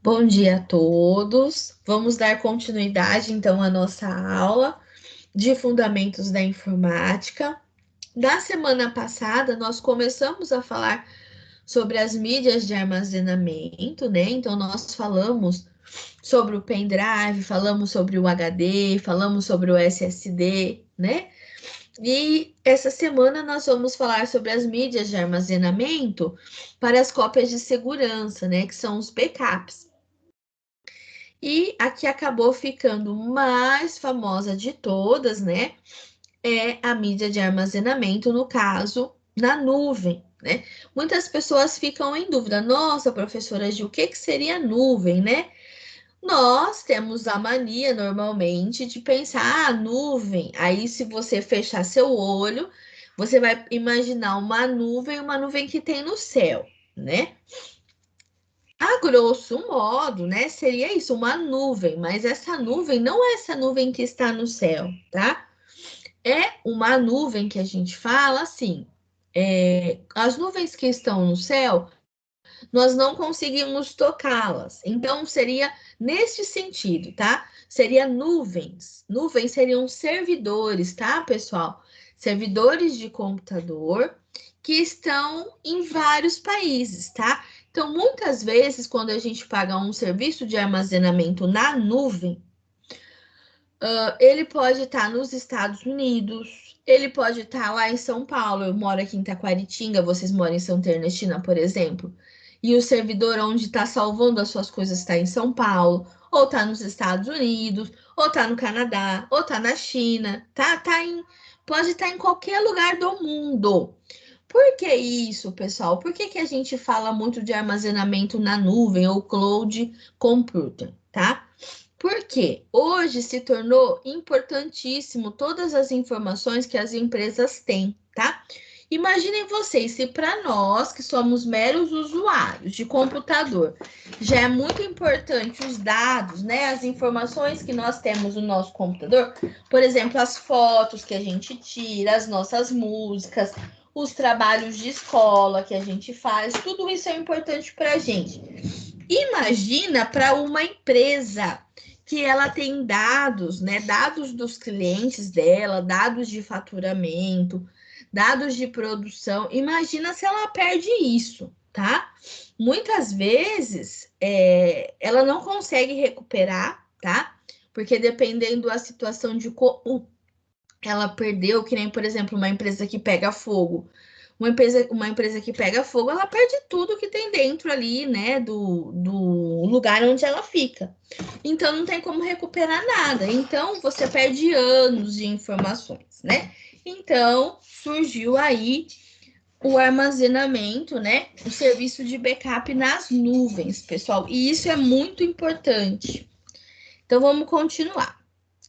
Bom dia a todos. Vamos dar continuidade então à nossa aula de Fundamentos da Informática. Na semana passada, nós começamos a falar sobre as mídias de armazenamento, né? Então, nós falamos sobre o pendrive, falamos sobre o HD, falamos sobre o SSD, né? E essa semana nós vamos falar sobre as mídias de armazenamento para as cópias de segurança, né? Que são os backups. E a que acabou ficando mais famosa de todas, né? É a mídia de armazenamento, no caso, na nuvem, né? Muitas pessoas ficam em dúvida, nossa, professora, de o que seria nuvem, né? Nós temos a mania, normalmente, de pensar, nuvem. Aí, se você fechar seu olho, você vai imaginar uma nuvem que tem no céu, né? A grosso modo, né, seria isso, uma nuvem, mas essa nuvem não é essa nuvem que está no céu, tá? É uma nuvem que a gente fala assim, as nuvens que estão no céu, nós não conseguimos tocá-las. Então, seria neste sentido, tá? Seria nuvens. Nuvens seriam servidores, tá, pessoal? Servidores de computador que estão em vários países, tá? Então, muitas vezes, quando a gente paga um serviço de armazenamento na nuvem, ele pode estar nos Estados Unidos, ele pode estar lá em São Paulo. Eu moro aqui em Taquaritinga, vocês moram em Santa Ernestina, por exemplo. E o servidor onde está salvando as suas coisas está em São Paulo, ou está nos Estados Unidos, ou está no Canadá, ou está na China, pode estar em qualquer lugar do mundo. Por que isso, pessoal? Por que a gente fala muito de armazenamento na nuvem ou cloud computing, tá? Porque hoje se tornou importantíssimo todas as informações que as empresas têm, tá? Imaginem vocês, se para nós que somos meros usuários de computador, já é muito importante os dados, né? As informações que nós temos no nosso computador, por exemplo, as fotos que a gente tira, as nossas músicas, os trabalhos de escola que a gente faz, tudo isso é importante para a gente. Imagina para uma empresa que ela tem dados, né? Dados dos clientes dela, dados de faturamento, dados de produção. Imagina se ela perde isso, tá? Muitas vezes ela não consegue recuperar, tá? Porque dependendo da situação de como ela perdeu, que nem, por exemplo, uma empresa que pega fogo. Uma empresa que pega fogo, ela perde tudo que tem dentro ali, né, do lugar onde ela fica. Então, não tem como recuperar nada. Então, você perde anos de informações, né? Então, surgiu aí o armazenamento, né? O serviço de backup nas nuvens, pessoal. E isso é muito importante. Então, vamos continuar.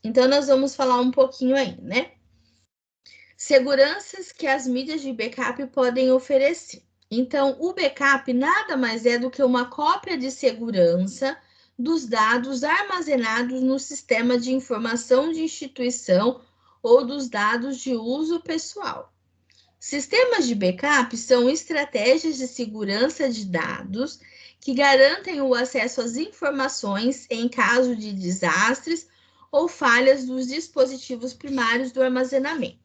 Então, nós vamos falar um pouquinho aí, né? Seguranças que as mídias de backup podem oferecer. Então, o backup nada mais é do que uma cópia de segurança dos dados armazenados no sistema de informação de instituição ou dos dados de uso pessoal. Sistemas de backup são estratégias de segurança de dados que garantem o acesso às informações em caso de desastres ou falhas dos dispositivos primários do armazenamento.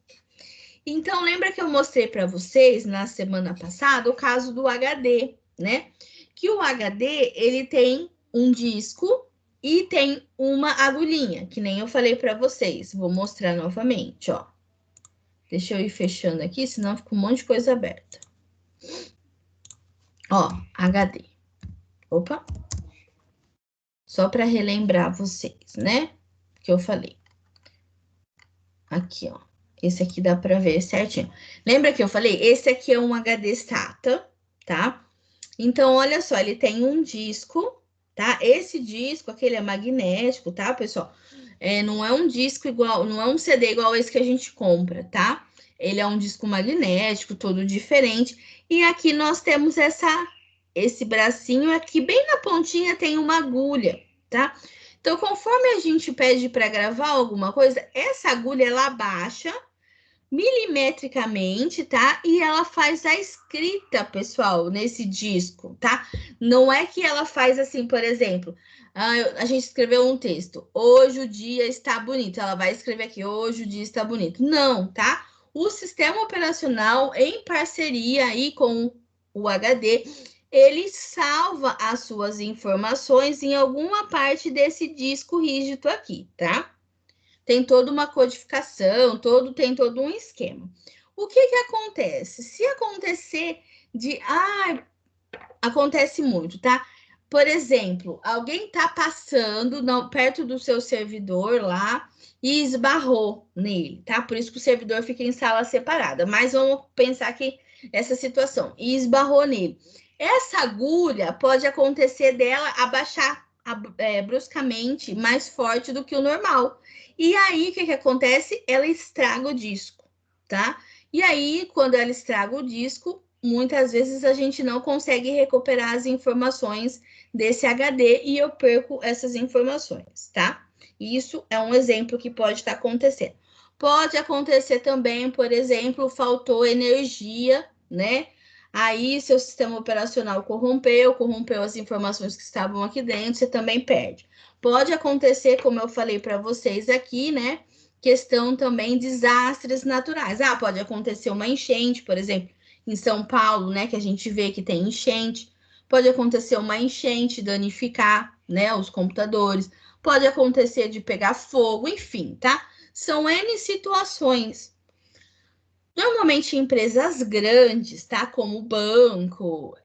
Então, lembra que eu mostrei para vocês na semana passada o caso do HD, né? Que o HD, ele tem um disco e tem uma agulhinha, que nem eu falei para vocês. Vou mostrar novamente, ó. Deixa eu ir fechando aqui, senão fica um monte de coisa aberta. Ó, HD. Opa. Só para relembrar vocês, né? Que eu falei. Aqui, ó. Esse aqui dá para ver certinho. Lembra que eu falei? Esse aqui é um HD SATA, tá? Então, olha só, ele tem um disco, tá? Esse disco, aquele é magnético, tá, pessoal? Não é um disco igual, não é um CD igual esse que a gente compra, tá? Ele é um disco magnético, todo diferente. E aqui nós temos esse bracinho aqui, bem na pontinha tem uma agulha, tá? Então, conforme a gente pede para gravar alguma coisa, essa agulha ela baixa milimetricamente, tá? E ela faz a escrita, pessoal, nesse disco, tá? Não é que ela faz assim, por exemplo, a gente escreveu um texto, hoje o dia está bonito. Ela vai escrever aqui, hoje o dia está bonito. Não, tá? O sistema operacional, em parceria aí com o HD, ele salva as suas informações em alguma parte desse disco rígido aqui, tá? Tem toda uma codificação, tem todo um esquema. O que acontece? Se acontecer acontece muito, tá? Por exemplo, alguém tá passando perto do seu servidor lá e esbarrou nele, tá? Por isso que o servidor fica em sala separada. Mas vamos pensar que essa situação, e esbarrou nele. Essa agulha pode acontecer dela abaixar bruscamente mais forte do que o normal. E aí, o que acontece? Ela estraga o disco, tá? E aí, quando ela estraga o disco, muitas vezes a gente não consegue recuperar as informações desse HD e eu perco essas informações, tá? Isso é um exemplo que pode estar acontecendo. Pode acontecer também, por exemplo, faltou energia, né? Aí seu sistema operacional corrompeu as informações que estavam aqui dentro, você também perde. Pode acontecer, como eu falei para vocês aqui, né? Questão também desastres naturais. Pode acontecer uma enchente, por exemplo, em São Paulo, né? Que a gente vê que tem enchente. Pode acontecer uma enchente, danificar, né? Os computadores. Pode acontecer de pegar fogo, enfim, tá? São N situações. Normalmente empresas grandes, tá? Como banco,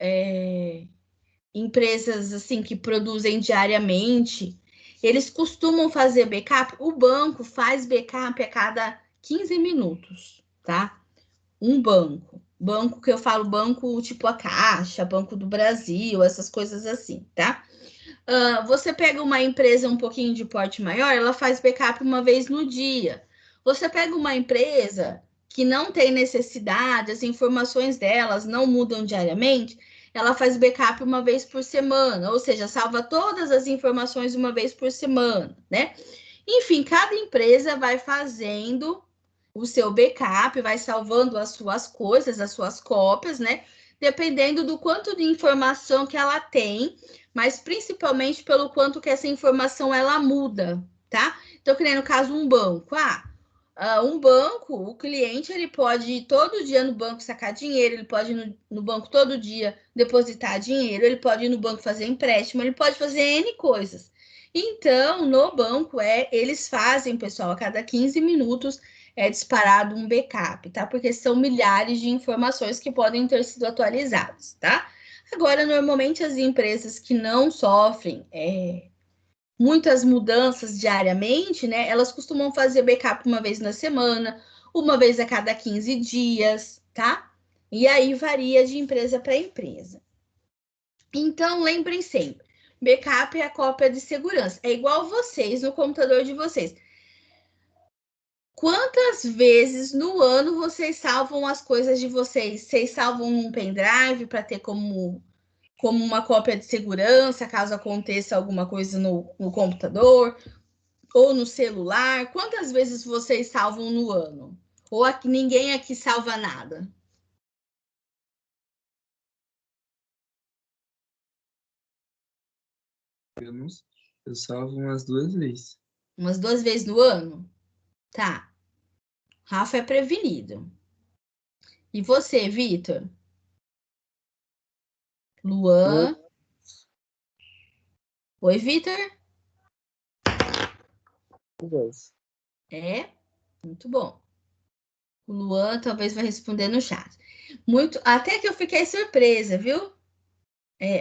empresas assim que produzem diariamente, eles costumam fazer backup. O banco faz backup a cada 15 minutos, tá? Um banco. Banco que eu falo, banco tipo a Caixa, Banco do Brasil, essas coisas assim, tá? Você pega uma empresa um pouquinho de porte maior, ela faz backup uma vez no dia. Você pega uma empresa que não tem necessidade, as informações delas não mudam diariamente, ela faz backup uma vez por semana, ou seja, salva todas as informações uma vez por semana, né? Enfim, cada empresa vai fazendo o seu backup, vai salvando as suas coisas, as suas cópias, né? Dependendo do quanto de informação que ela tem, mas principalmente pelo quanto que essa informação ela muda, tá? Então, que nem no caso um banco. Um banco, o cliente ele pode ir todo dia no banco sacar dinheiro, ele pode ir no banco todo dia depositar dinheiro, ele pode ir no banco fazer empréstimo, ele pode fazer N coisas. Então, no banco, eles fazem, pessoal, a cada 15 minutos é disparado um backup, tá? Porque são milhares de informações que podem ter sido atualizadas, tá? Agora, normalmente, as empresas que não sofrem muitas mudanças diariamente, né? Elas costumam fazer backup uma vez na semana, uma vez a cada 15 dias, tá? E aí varia de empresa para empresa. Então, lembrem sempre, backup é a cópia de segurança. É igual vocês no computador de vocês. Quantas vezes no ano vocês salvam as coisas de vocês? Vocês salvam um pendrive para ter como uma cópia de segurança, caso aconteça alguma coisa no computador ou no celular? Quantas vezes vocês salvam no ano? Ou aqui, ninguém aqui salva nada? Eu não sei. Eu salvo umas 2 vezes. Umas 2 vezes no ano? Tá. Rafa é prevenido. E você, Vitor? Luan? Oi, Vitor? 2 vezes. Muito bom. O Luan talvez vai responder no chat. Até que eu fiquei surpresa, viu?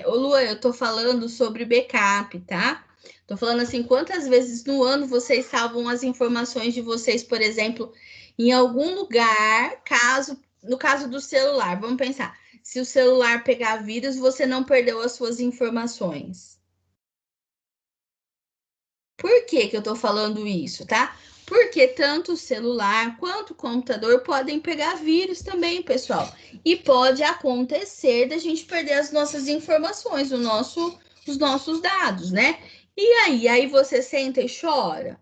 Ô Luan, eu tô falando sobre backup, tá? Tô falando assim, quantas vezes no ano vocês salvam as informações de vocês, por exemplo, em algum lugar, no caso do celular, vamos pensar, se o celular pegar vírus, você não perdeu as suas informações. Por que eu tô falando isso, tá? Porque tanto o celular quanto o computador podem pegar vírus também, pessoal. E pode acontecer da gente perder as nossas informações, os nossos dados, né? E aí você senta e chora?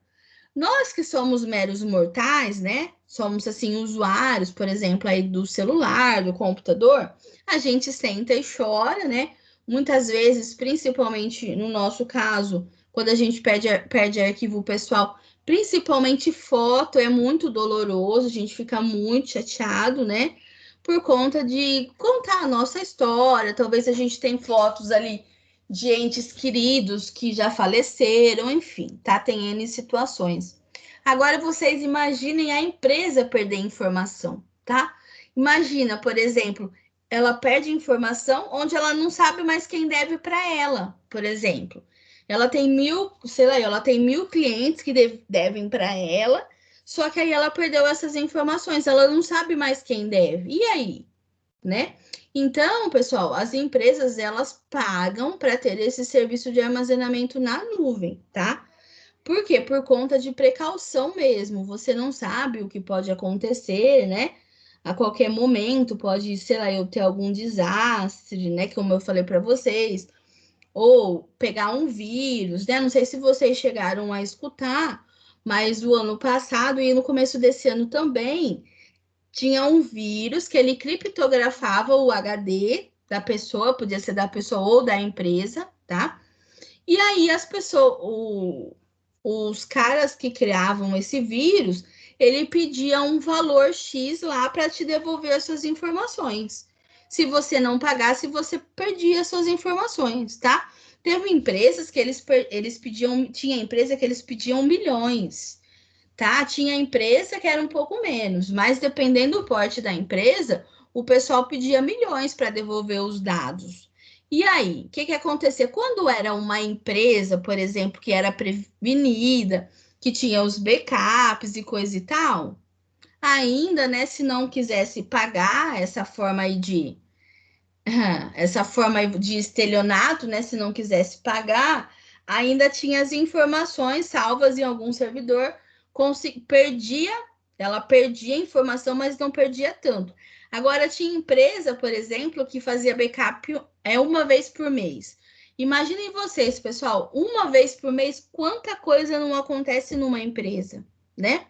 Nós que somos meros mortais, né? Somos assim usuários, por exemplo, aí do celular, do computador, a gente senta e chora, né? Muitas vezes, principalmente no nosso caso, quando a gente perde arquivo pessoal, principalmente foto, é muito doloroso, a gente fica muito chateado, né? Por conta de contar a nossa história. Talvez a gente tenha fotos ali de entes queridos que já faleceram, enfim, tá? Tem N situações. Agora vocês imaginem a empresa perder informação, tá? Imagina, por exemplo, ela perde informação onde ela não sabe mais quem deve para ela, por exemplo. Ela tem 1.000, sei lá, ela tem 1.000 clientes que devem para ela, só que aí ela perdeu essas informações, ela não sabe mais quem deve. E aí, né? Então, pessoal, as empresas elas pagam para ter esse serviço de armazenamento na nuvem, tá? Por quê? Por conta de precaução mesmo. Você não sabe o que pode acontecer, né? A qualquer momento pode, sei lá, eu ter algum desastre, né? Como eu falei para vocês, ou pegar um vírus, né? Não sei se vocês chegaram a escutar, mas o ano passado e no começo desse ano também tinha um vírus que ele criptografava o HD da pessoa, podia ser da pessoa ou da empresa, tá? E aí as pessoas, os caras que criavam esse vírus, ele pedia um valor X lá para te devolver as suas informações. Se você não pagasse, você perdia as suas informações, tá? Teve empresas que eles pediam, tinha empresa que eles pediam milhões, tá? Tinha empresa que era um pouco menos, mas dependendo do porte da empresa, o pessoal pedia milhões para devolver os dados. E aí, o que acontecia? Quando era uma empresa, por exemplo, que era prevenida, que tinha os backups e coisa e tal, ainda, né, se não quisesse pagar essa forma aí de essa forma de estelionato, né, se não quisesse pagar, ainda tinha as informações salvas em algum servidor, perdia, ela perdia a informação, mas não perdia tanto. Agora tinha empresa, por exemplo, que fazia backup uma vez por mês. Imaginem vocês, pessoal, uma vez por mês, quanta coisa não acontece numa empresa, né?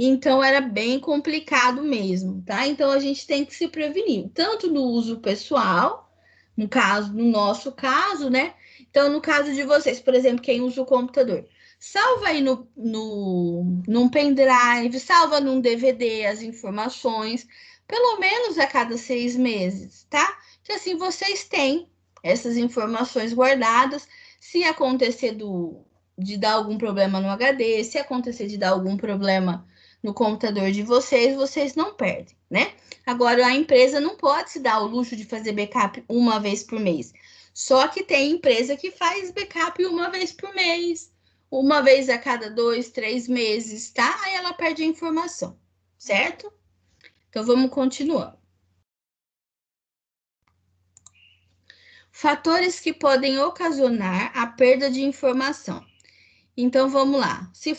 Então era bem complicado mesmo, tá? Então a gente tem que se prevenir, tanto no uso pessoal, no caso, no nosso caso, né? Então, no caso de vocês, por exemplo, quem usa o computador, salva aí num pendrive, salva num DVD as informações, pelo menos a cada 6 meses, tá? Que assim vocês têm essas informações guardadas. Se acontecer de dar algum problema no HD, se acontecer de dar algum problema no computador de vocês, vocês não perdem, né? Agora, a empresa não pode se dar o luxo de fazer backup uma vez por mês. Só que tem empresa que faz backup uma vez por mês, uma vez a cada 2, 3 meses, tá? Aí ela perde a informação, certo? Então vamos continuar. Fatores que podem ocasionar a perda de informação. Então vamos lá. Se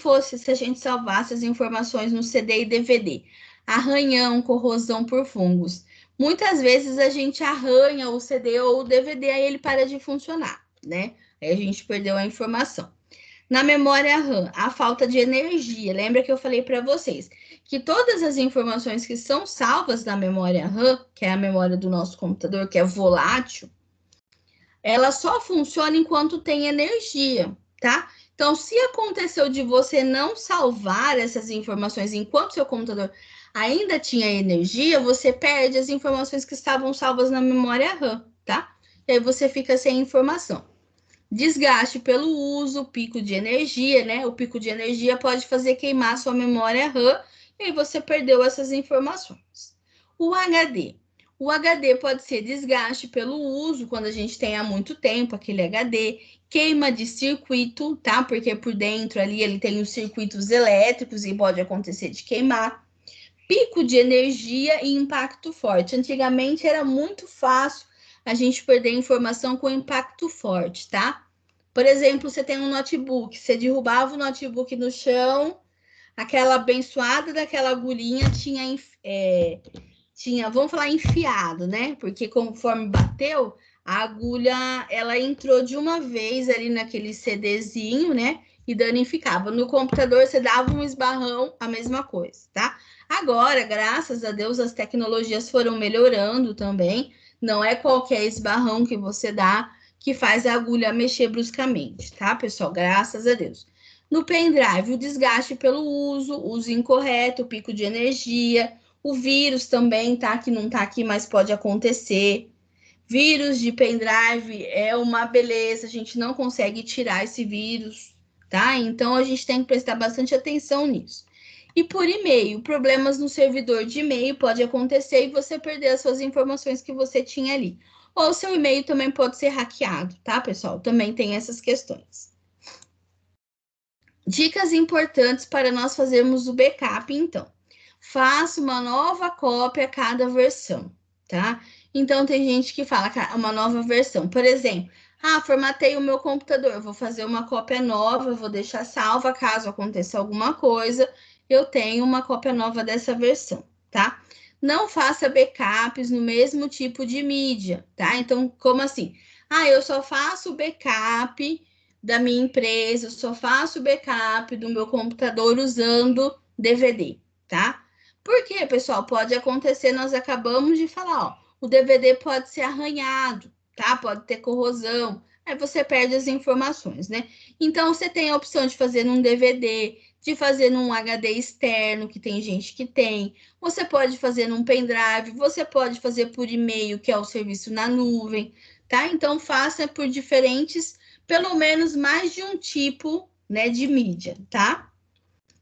a gente salvasse as informações no CD e DVD, arranhão, corrosão por fungos. Muitas vezes a gente arranha o CD ou o DVD, aí ele para de funcionar, né? Aí a gente perdeu a informação. Na memória RAM, a falta de energia. Lembra que eu falei para vocês que todas as informações que são salvas na memória RAM, que é a memória do nosso computador, que é volátil, ela só funciona enquanto tem energia, tá? Então, se aconteceu de você não salvar essas informações enquanto seu computador ainda tinha energia, você perde as informações que estavam salvas na memória RAM, tá? E aí você fica sem informação. Desgaste pelo uso, pico de energia, né? O pico de energia pode fazer queimar sua memória RAM e aí você perdeu essas informações. O HD. O HD pode ser desgaste pelo uso, quando a gente tem há muito tempo aquele HD, queima de circuito, tá? Porque por dentro ali ele tem os circuitos elétricos e pode acontecer de queimar. Pico de energia e impacto forte. Antigamente era muito fácil a gente perder informação com impacto forte, tá? Por exemplo, você tem um notebook, você derrubava o notebook no chão, aquela abençoada daquela agulhinha tinha, vamos falar enfiado, né? Porque conforme bateu, a agulha ela entrou de uma vez ali naquele CDzinho, né? e danificava. No computador, você dava um esbarrão, a mesma coisa, tá? Agora, graças a Deus, as tecnologias foram melhorando também. Não é qualquer esbarrão que você dá que faz a agulha mexer bruscamente, tá, pessoal? Graças a Deus. No pendrive, o desgaste pelo uso incorreto, pico de energia, o vírus também, tá? Que não tá aqui, mas pode acontecer. Vírus de pendrive é uma beleza, a gente não consegue tirar esse vírus, tá? Então a gente tem que prestar bastante atenção nisso. E por e-mail, problemas no servidor de e-mail pode acontecer e você perder as suas informações que você tinha ali. Ou seu e-mail também pode ser hackeado, tá, pessoal? Também tem essas questões. Dicas importantes para nós fazermos o backup, então. Faça uma nova cópia a cada versão, tá? Então, tem gente que fala uma nova versão. Por exemplo, formatei o meu computador, vou fazer uma cópia nova, vou deixar salva, caso aconteça alguma coisa, eu tenho uma cópia nova dessa versão, tá? Não faça backups no mesmo tipo de mídia, tá? Então, como assim? Eu só faço backup da minha empresa, eu só faço backup do meu computador usando DVD, tá? Porque, pessoal, pode acontecer, nós acabamos de falar, ó, o DVD pode ser arranhado, tá? Pode ter corrosão, aí você perde as informações, né? Então, você tem a opção de fazer num DVD, de fazer num HD externo, que tem gente que tem, você pode fazer num pendrive, você pode fazer por e-mail, que é o serviço na nuvem, tá? Então, faça por diferentes, pelo menos mais de um tipo, né, de mídia, tá?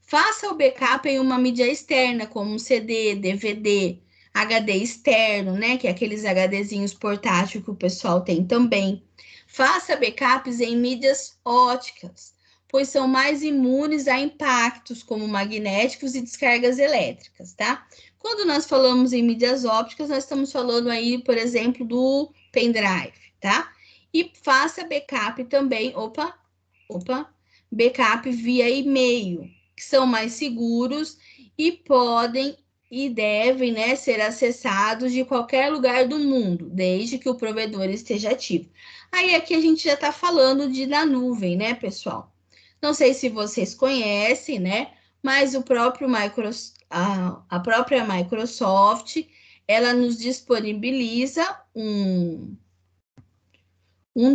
Faça o backup em uma mídia externa, como um CD, DVD, HD externo, né? Que é aqueles HDzinhos portátil que o pessoal tem também. Faça backups em mídias óticas, pois são mais imunes a impactos como magnéticos e descargas elétricas, tá? Quando nós falamos em mídias ópticas, nós estamos falando aí, por exemplo, do pendrive, tá? E faça backup também, backup via e-mail, que são mais seguros e podem e devem, né, ser acessados de qualquer lugar do mundo, desde que o provedor esteja ativo. Aí aqui a gente já está falando na nuvem, né, pessoal? Não sei se vocês conhecem, né, mas o próprio a própria Microsoft, ela nos disponibiliza um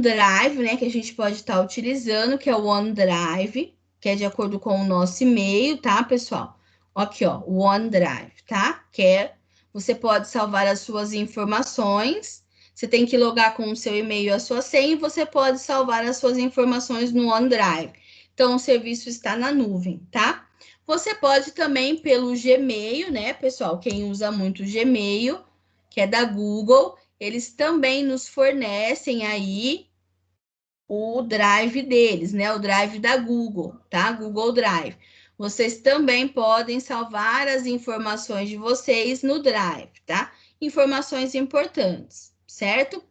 drive, né, que a gente pode estar utilizando, que é o OneDrive, que é de acordo com o nosso e-mail, tá, pessoal? Aqui, ó, o OneDrive, tá? Você pode salvar as suas informações, você tem que logar com o seu e-mail e a sua senha, e você pode salvar as suas informações no OneDrive. Então, o serviço está na nuvem, tá? Você pode também pelo Gmail, né, pessoal? Quem usa muito o Gmail, que é da Google, eles também nos fornecem aí o Drive deles, né? O Drive da Google, tá? Google Drive. Vocês também podem salvar as informações de vocês no Drive, tá? Informações importantes, certo?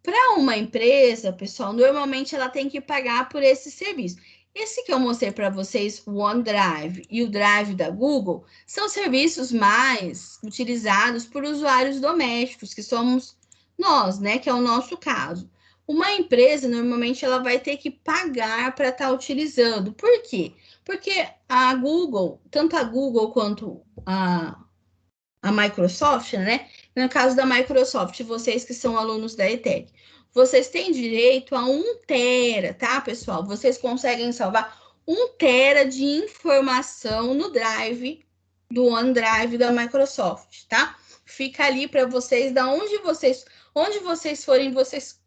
Para uma empresa, pessoal, normalmente ela tem que pagar por esse serviço. Esse que eu mostrei para vocês, o OneDrive e o Drive da Google, são serviços mais utilizados por usuários domésticos, que somos nós, né? Que é o nosso caso. Uma empresa, normalmente, ela vai ter que pagar para estar utilizando. Por quê? Porque a Google, tanto a Google quanto a Microsoft, né? No caso da Microsoft, vocês que são alunos da ETEC, vocês têm direito a 1 tera, tá, pessoal? Vocês conseguem salvar 1 tera de informação no Drive, do OneDrive da Microsoft, tá? Fica ali para vocês, onde vocês forem, vocês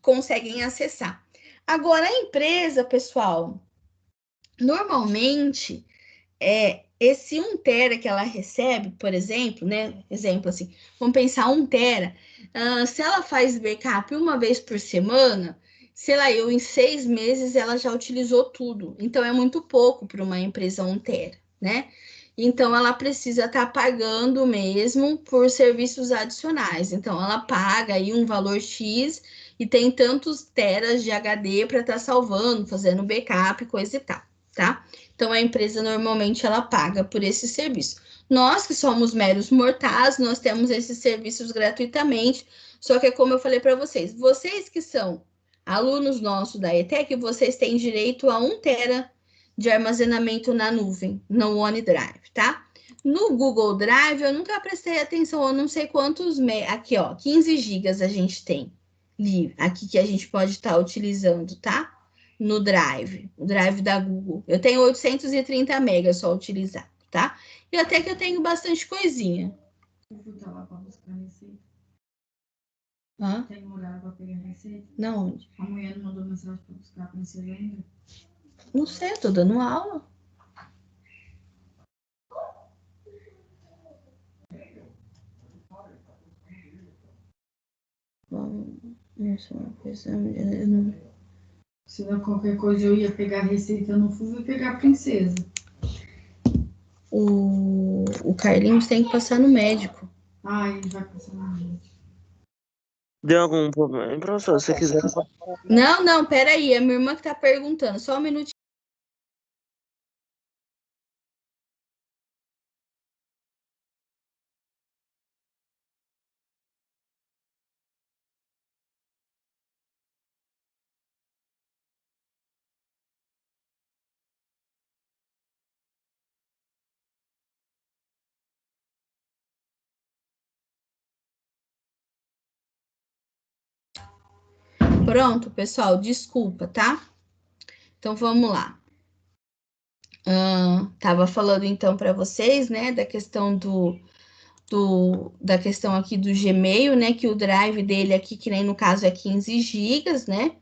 conseguem acessar. Agora, a empresa, pessoal, normalmente esse 1 tera que ela recebe, por exemplo, né? Exemplo assim, vamos pensar 1 tera. Se ela faz backup uma vez por semana, sei lá, em 6 meses ela já utilizou tudo. Então é muito pouco para uma empresa 1 tera, né? Então ela precisa estar pagando mesmo por serviços adicionais. Então ela paga aí um valor X e tem tantos teras de HD para estar salvando, fazendo backup, coisa e tal, tá? Então, a empresa normalmente ela paga por esse serviço. Nós que somos meros mortais, nós temos esses serviços gratuitamente, só que como eu falei para vocês, vocês que são Alunos nossos da ETEC, vocês têm direito a 1 tera de armazenamento na nuvem, no OneDrive, tá? No Google Drive, eu nunca prestei atenção, eu não sei quantos... Aqui, ó, 15 gigas a gente tem aqui que a gente pode estar utilizando, tá? No Drive, o Drive da Google. Eu tenho 830 megas só utilizar, tá? E até que eu tenho bastante coisinha. Eu vou estar lá para buscar a receita. Hã? Tem horário para pegar a receita? Não, onde? A mulher não mandou mensagem para buscar a princesa ainda? Não sei, eu tô dando aula. Isso é uma coisa... Se não qualquer coisa eu ia pegar a receita, eu não fui pegar a princesa. O Carlinhos tem que passar no médico. Ah, ele vai passar na gente. Deu algum problema, professor? Se você quiser. Não, peraí, é minha irmã que tá perguntando, só um minutinho. Pronto, pessoal, desculpa, tá? Então, vamos lá. Tava falando, então, para vocês, né, da questão da questão aqui do Gmail, né, que o drive dele aqui, que nem no caso é 15 gigas, né?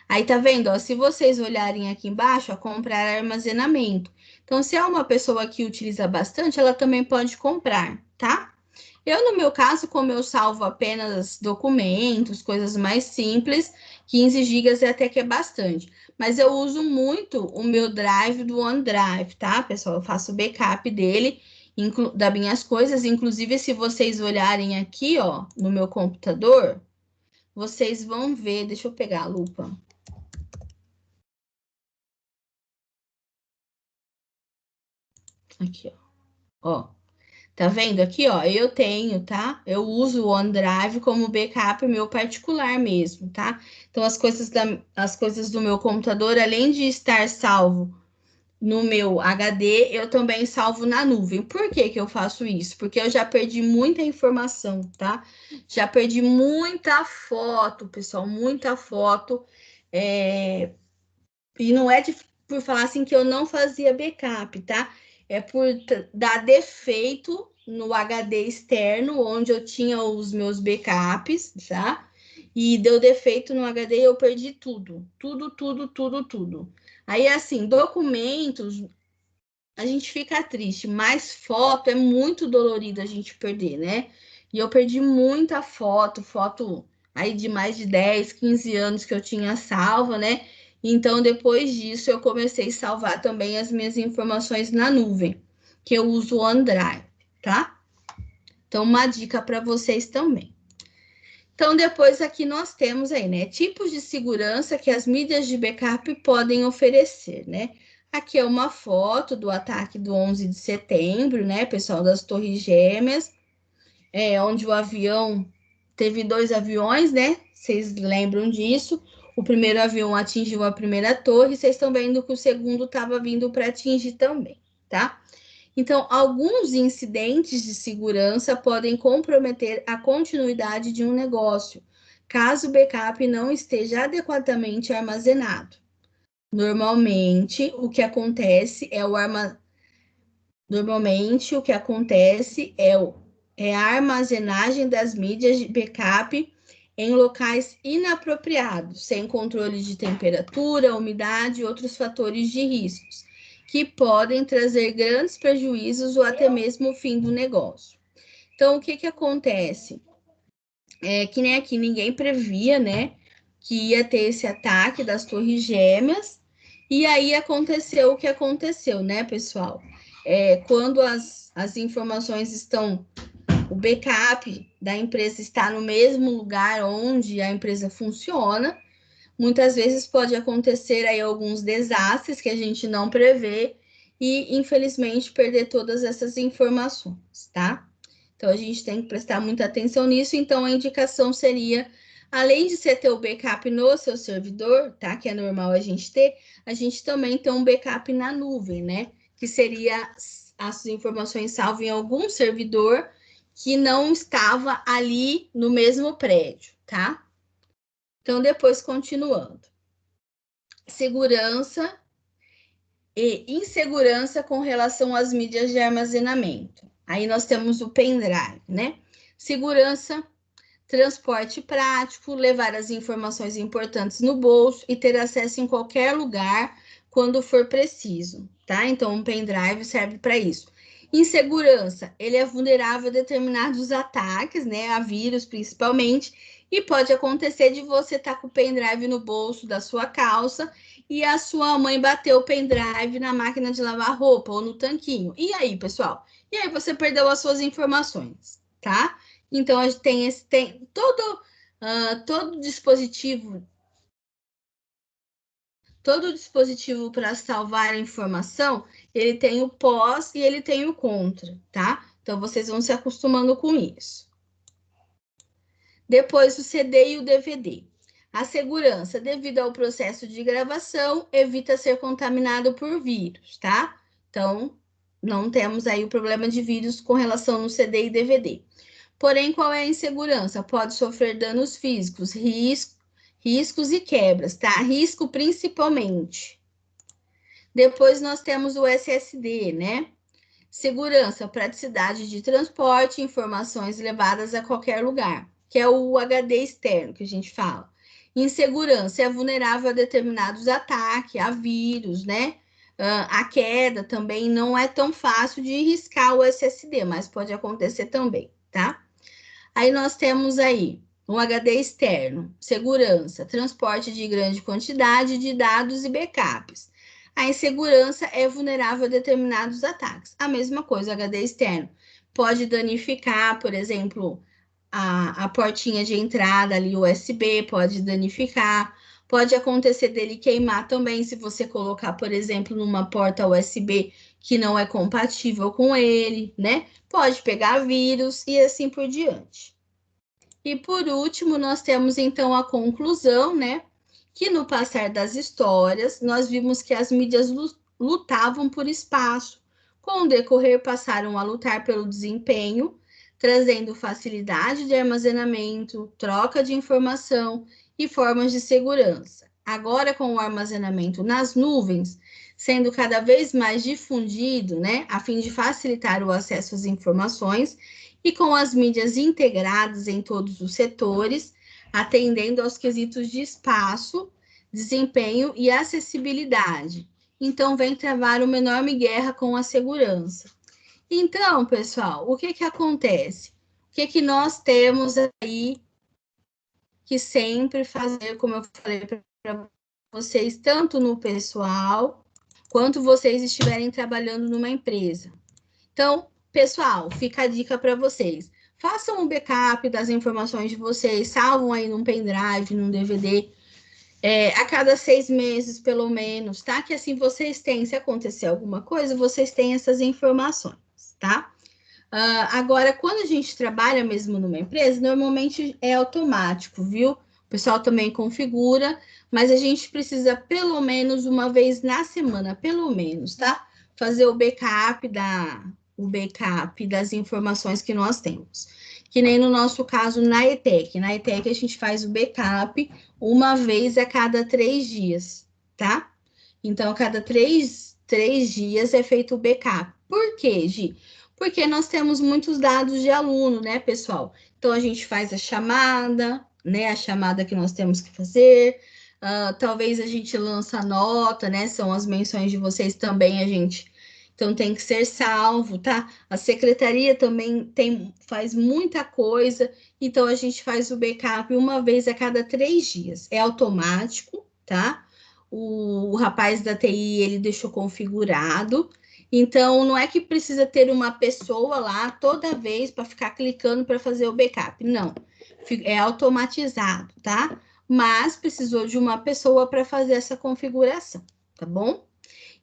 Aí tá vendo, ó, se vocês olharem aqui embaixo, ó, comprar armazenamento. Então, se é uma pessoa que utiliza bastante, ela também pode comprar, tá? Eu, no meu caso, como eu salvo apenas documentos, coisas mais simples, 15 gigas até que é bastante. Mas eu uso muito o meu drive do OneDrive, tá, pessoal? Eu faço backup dele, das minhas coisas. Inclusive, se vocês olharem aqui, ó, no meu computador, vocês vão ver... Deixa eu pegar a lupa. Aqui, ó. Tá vendo aqui, ó? Eu tenho, tá? Eu uso o OneDrive como backup meu particular mesmo, tá? Então, as coisas do meu computador, além de estar salvo no meu HD, eu também salvo na nuvem. Por que que eu faço isso? Porque eu já perdi muita informação, tá? Já perdi muita foto, pessoal, muita foto. E não é por falar assim que eu não fazia backup, tá? É por dar defeito no HD externo, onde eu tinha os meus backups, tá? E deu defeito no HD e eu perdi tudo. Tudo. Aí, assim, documentos, a gente fica triste, mas foto é muito dolorido a gente perder, né? E eu perdi muita foto aí de mais de 10, 15 anos que eu tinha salva, né? Então, depois disso, eu comecei a salvar também as minhas informações na nuvem, que eu uso o OneDrive, tá? Então, uma dica para vocês também. Então, depois aqui nós temos aí, né, tipos de segurança que as mídias de backup podem oferecer, né? Aqui é uma foto do ataque do 11 de setembro, né, pessoal, das Torres Gêmeas, onde o avião, teve 2 aviões, né? Vocês lembram disso? O primeiro avião atingiu a primeira torre, vocês estão vendo que o segundo estava vindo para atingir também, tá? Então, alguns incidentes de segurança podem comprometer a continuidade de um negócio, caso o backup não esteja adequadamente armazenado. Normalmente, o que acontece é a armazenagem das mídias de backup em locais inapropriados, sem controle de temperatura, umidade e outros fatores de riscos, que podem trazer grandes prejuízos ou até mesmo o fim do negócio. Então, o que que acontece? Que nem aqui ninguém previa, né, que ia ter esse ataque das Torres Gêmeas, e aí aconteceu o que aconteceu, né, pessoal? Quando as informações estão... O backup da empresa está no mesmo lugar onde a empresa funciona, muitas vezes pode acontecer aí alguns desastres que a gente não prevê e, infelizmente, perder todas essas informações, tá? Então, a gente tem que prestar muita atenção nisso. Então, a indicação seria Além de você ter o backup no seu servidor, tá? Que é normal a gente ter, a gente também tem um backup na nuvem, né? Que seria as informações salvas em algum servidor que não estava ali no mesmo prédio, tá? Então, depois, continuando. Segurança e insegurança com relação às mídias de armazenamento. Aí nós temos o pendrive, né? Segurança, transporte prático, levar as informações importantes no bolso e ter acesso em qualquer lugar quando for preciso, tá? Então, um pendrive serve para isso. Insegurança, ele é vulnerável a determinados ataques, né? A vírus, principalmente, e pode acontecer de você estar com o pendrive no bolso da sua calça e a sua mãe bater o pendrive na máquina de lavar roupa ou no tanquinho. E aí, pessoal? E aí você perdeu as suas informações, tá? Então, a gente tem todo dispositivo para salvar a informação, ele tem o pós e ele tem o contra, tá? Então, vocês vão se acostumando com isso. Depois, o CD e o DVD. A segurança, devido ao processo de gravação, evita ser contaminado por vírus, tá? Então, não temos aí o problema de vírus com relação no CD e DVD. Porém, qual é a insegurança? Pode sofrer danos físicos, riscos e quebras, tá? Risco principalmente. Depois nós temos o SSD, né? Segurança, praticidade de transporte, informações levadas a qualquer lugar, que é o HD externo que a gente fala. Insegurança, é vulnerável a determinados ataques, a vírus, né? A queda também não é tão fácil de riscar o SSD, mas pode acontecer também, tá? Aí nós temos aí um HD externo, segurança, transporte de grande quantidade de dados e backups. A insegurança é vulnerável a determinados ataques. A mesma coisa, o HD externo pode danificar, por exemplo, a portinha de entrada ali, USB, pode danificar. Pode acontecer dele queimar também se você colocar, por exemplo, numa porta USB que não é compatível com ele, né? Pode pegar vírus e assim por diante. E por último, nós temos então a conclusão, né? Que no passar das histórias, nós vimos que as mídias lutavam por espaço. Com o decorrer, passaram a lutar pelo desempenho, trazendo facilidade de armazenamento, troca de informação e formas de segurança. Agora, com o armazenamento nas nuvens, sendo cada vez mais difundido, né, a fim de facilitar o acesso às informações, e com as mídias integradas em todos os setores, atendendo aos quesitos de espaço, desempenho e acessibilidade. Então, vem travar uma enorme guerra com a segurança. Então, pessoal, o que acontece? O que nós temos aí que sempre fazer, como eu falei para vocês, tanto no pessoal, quanto vocês estiverem trabalhando numa empresa. Então, pessoal, fica a dica para vocês. Façam um backup das informações de vocês, salvam aí num pendrive, num DVD, a cada 6 meses, pelo menos, tá? Que assim vocês têm, se acontecer alguma coisa, vocês têm essas informações, tá? Agora, quando a gente trabalha mesmo numa empresa, normalmente é automático, viu? O pessoal também configura, mas a gente precisa pelo menos uma vez na semana, pelo menos, tá? Fazer o backup das informações que nós temos. Que nem no nosso caso na ETEC. Na ETEC a gente faz o backup uma vez a cada 3 dias, tá? Então, a cada 3 dias é feito o backup. Por quê, Gi? Porque nós temos muitos dados de aluno, né, pessoal? Então, a gente faz a chamada, né? A chamada que nós temos que fazer. Talvez a gente lança a nota, né? São as menções de vocês também, a gente. Então, tem que ser salvo, tá? A secretaria também faz muita coisa. Então, a gente faz o backup uma vez a cada 3 dias. É automático, tá? O rapaz da TI, ele deixou configurado. Então, não é que precisa ter uma pessoa lá toda vez para ficar clicando para fazer o backup. Não, é automatizado, tá? Mas precisou de uma pessoa para fazer essa configuração, tá bom?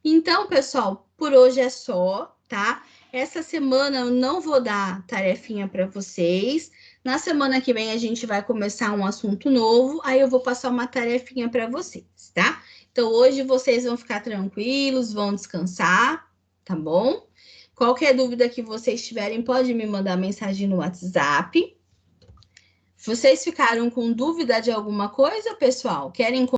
Então, pessoal, por hoje é só, tá? Essa semana eu não vou dar tarefinha para vocês. Na semana que vem a gente vai começar um assunto novo, aí eu vou passar uma tarefinha para vocês, tá? Então hoje vocês vão ficar tranquilos, vão descansar, tá bom? Qualquer dúvida que vocês tiverem, pode me mandar mensagem no WhatsApp. Vocês ficaram com dúvida de alguma coisa, pessoal? Querem